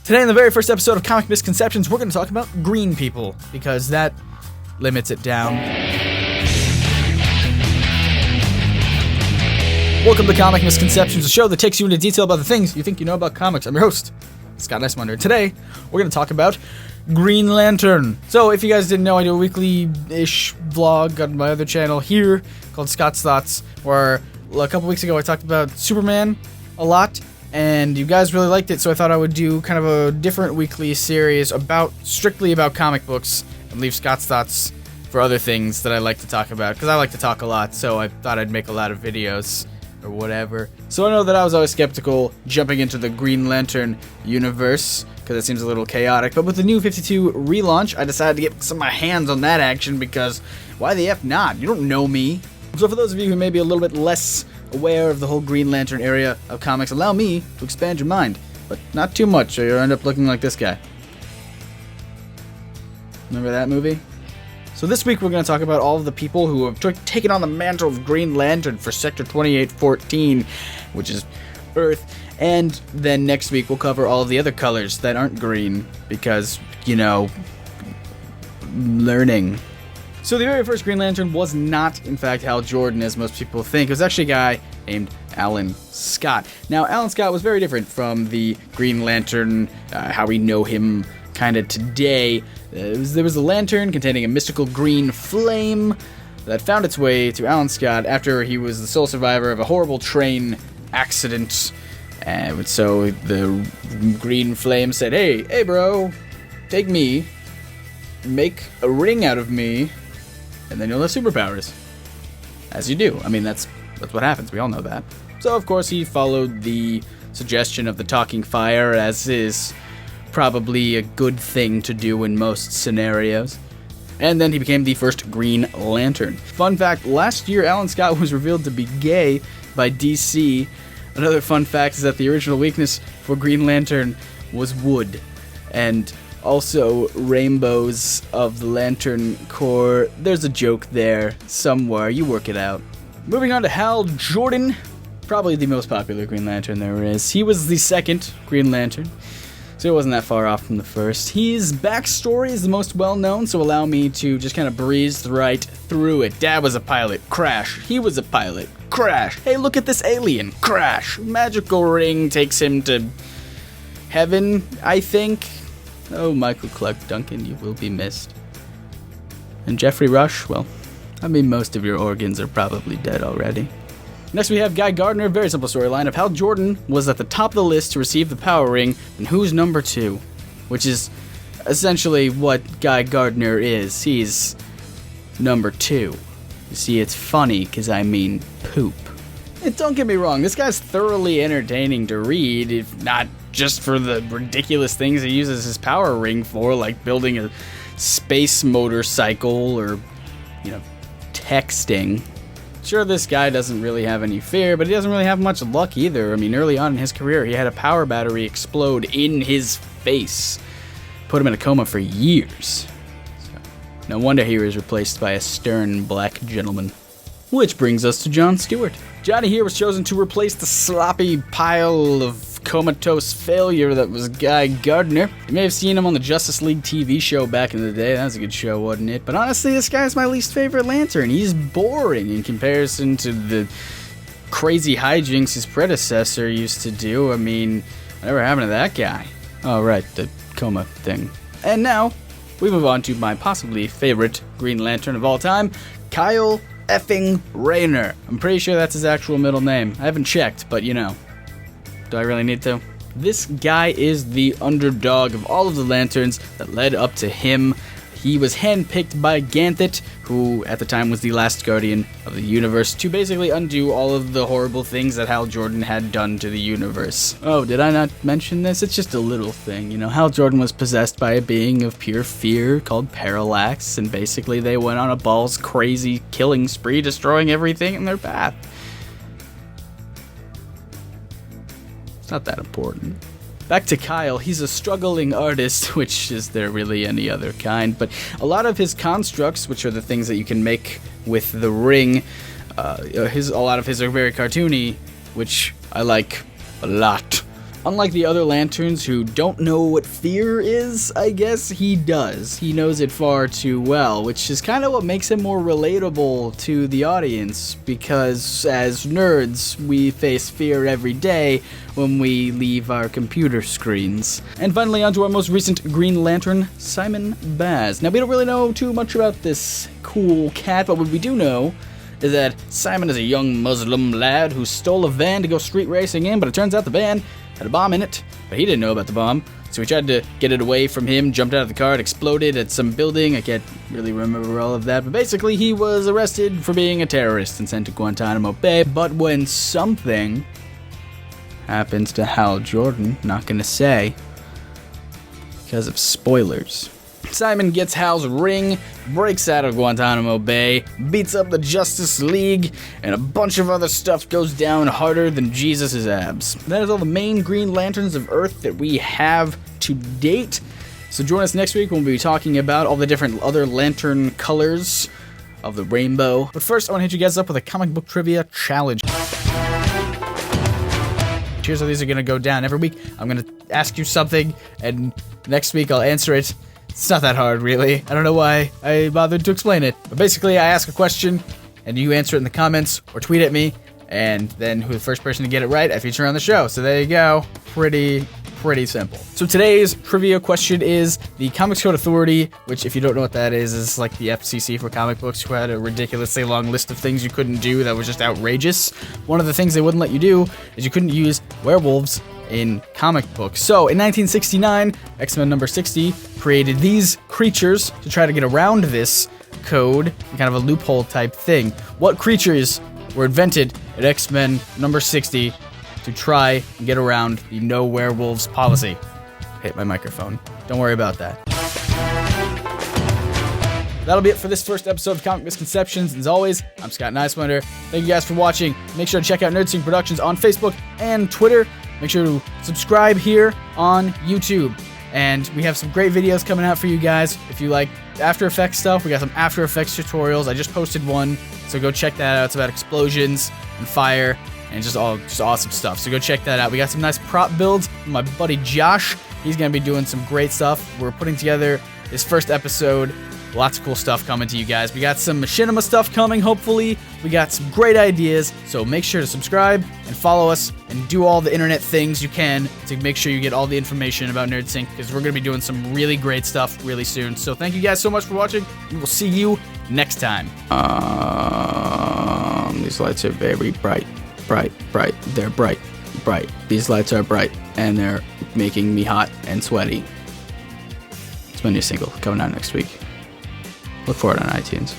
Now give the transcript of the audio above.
Today, in the very first episode of Comic Misconceptions, we're going to talk about green people, because that limits it down. Welcome to Comic Misconceptions, a show that takes you into detail about the things you think you know about comics. I'm your host, Scott Niswander. Today, we're going to talk about Green Lantern. So, if you guys didn't know, I do a weekly-ish vlog on my other channel here called Scott's Thoughts, where a couple weeks ago I talked about Superman a lot, and you guys really liked it, so I thought I would do kind of a different weekly series strictly about comic books, and leave Scott's Thoughts for other things that I like to talk about, because I like to talk a lot, so I thought I'd make a lot of videos, or whatever. So I know that I was always skeptical jumping into the Green Lantern universe, because it seems a little chaotic, but with the New 52 relaunch, I decided to get some of my hands on that action, because why the F not? You don't know me. So for those of you who may be a little bit less aware of the whole Green Lantern area of comics, allow me to expand your mind, but not too much, or you'll end up looking like this guy. Remember that movie? So this week we're going to talk about all of the people who have taken on the mantle of Green Lantern for Sector 2814, which is Earth, and then next week we'll cover all of the other colors that aren't green, because, you know, learning. So the very first Green Lantern was not, in fact, Hal Jordan, as most people think. It was actually a guy named Alan Scott. Now, Alan Scott was very different from the Green Lantern, how we know him kind of today. There was a lantern containing a mystical green flame that found its way to Alan Scott after he was the sole survivor of a horrible train accident. And so the green flame said, hey bro, take me, make a ring out of me, and then you'll have superpowers. As you do. I mean, that's what happens. We all know that. So, of course, he followed the suggestion of the talking fire, as is probably a good thing to do in most scenarios. And then he became the first Green Lantern. Fun fact, last year Alan Scott was revealed to be gay by DC. Another fun fact is that the original weakness for Green Lantern was wood. And also, rainbows of the Lantern Corps. There's a joke there somewhere. You work it out. Moving on to Hal Jordan, probably the most popular Green Lantern there is. He was the second Green Lantern, so he wasn't that far off from the first. His backstory is the most well-known, so allow me to just kind of breeze right through it. Dad was a pilot. Crash. He was a pilot. Crash. Hey, look at this alien. Crash. Magical ring takes him to heaven, I think. Oh, Michael Clark Duncan, you will be missed. And Jeffrey Rush, well, I mean, most of your organs are probably dead already. Next we have Guy Gardner, very simple storyline of Hal Jordan was at the top of the list to receive the Power Ring, and who's number 2? Which is essentially what Guy Gardner is. He's number 2. You see, it's funny, because I mean poop. And don't get me wrong, this guy's thoroughly entertaining to read, if not just for the ridiculous things he uses his power ring for, like building a space motorcycle or, you know, texting. Sure, this guy doesn't really have any fear, but he doesn't really have much luck either. I mean, early on in his career, he had a power battery explode in his face. Put him in a coma for years. So, no wonder he was replaced by a stern black gentleman. Which brings us to John Stewart. Johnny here was chosen to replace the sloppy pile of comatose failure that was Guy Gardner. You may have seen him on the Justice League TV show back in the day. That was a good show, wasn't it? But honestly, this guy's my least favorite Lantern. He's boring in comparison to the crazy hijinks his predecessor used to do. I mean, whatever happened to that guy? Oh, right, the coma thing. And now, we move on to my possibly favorite Green Lantern of all time, Kyle Effing Rayner. I'm pretty sure that's his actual middle name. I haven't checked, but you know. Do I really need to? This guy is the underdog of all of the Lanterns that led up to him. He was handpicked by Ganthet, who at the time was the last Guardian of the Universe, to basically undo all of the horrible things that Hal Jordan had done to the universe. Oh, did I not mention this? It's just a little thing. You know, Hal Jordan was possessed by a being of pure fear called Parallax, and basically they went on a balls crazy killing spree, destroying everything in their path. It's not that important. Back to Kyle, he's a struggling artist, which is there really any other kind, but a lot of his constructs, which are the things that you can make with the ring, a lot of his are very cartoony, which I like a lot. Unlike the other lanterns who don't know what fear is, I guess, he does. He knows it far too well, which is kind of what makes him more relatable to the audience, because as nerds, we face fear every day when we leave our computer screens. And finally, onto our most recent Green Lantern, Simon Baz. Now, we don't really know too much about this cool cat, but what we do know is that Simon is a young Muslim lad who stole a van to go street racing in, but it turns out the van had a bomb in it, but he didn't know about the bomb, so he tried to get it away from him, jumped out of the car, it exploded at some building. I can't really remember all of that, but basically he was arrested for being a terrorist and sent to Guantanamo Bay. But when something happens to Hal Jordan, not gonna say, because of spoilers, Simon gets Hal's ring, breaks out of Guantanamo Bay, beats up the Justice League, and a bunch of other stuff goes down harder than Jesus' abs. That is all the main Green Lanterns of Earth that we have to date. So join us next week when we'll be talking about all the different other lantern colors of the rainbow. But first, I want to hit you guys up with a comic book trivia challenge. Here's how these are going to go down. Every week, I'm going to ask you something, and next week I'll answer it. It's not that hard, really. I don't know why I bothered to explain it. But basically, I ask a question, and you answer it in the comments, or tweet at me, and then who's the first person to get it right, I feature on the show. So there you go. Pretty simple. So today's trivia question is the Comics Code Authority, which, if you don't know what that is like the FCC for comic books, who had a ridiculously long list of things you couldn't do that was just outrageous. One of the things they wouldn't let you do is you couldn't use werewolves in comic books. So in 1969, X-Men number 60 created these creatures to try to get around this code, kind of a loophole type thing. What creatures were invented at X-Men number 60 to try and get around the no werewolves policy? Hit my microphone. Don't worry about that. That'll be it for this first episode of Comic Misconceptions. As always, I'm Scott Niswander. Thank you guys for watching. Make sure to check out NerdSync Productions on Facebook and Twitter. Make sure to subscribe here on YouTube. And we have some great videos coming out for you guys. If you like After Effects stuff, we got some After Effects tutorials. I just posted one, so go check that out. It's about explosions and fire and just awesome stuff. So go check that out. We got some nice prop builds from my buddy Josh. He's going to be doing some great stuff. We're putting together this first episode. Lots of cool stuff coming to you guys. We got some machinima stuff coming, hopefully. We got some great ideas, so make sure to subscribe and follow us and do all the internet things you can to make sure you get all the information about NerdSync, because we're going to be doing some really great stuff really soon. So thank you guys so much for watching, and we'll see you next time. These lights are very bright. They're bright. These lights are bright, and they're making me hot and sweaty. It's my new single coming out next week. Look for it on iTunes.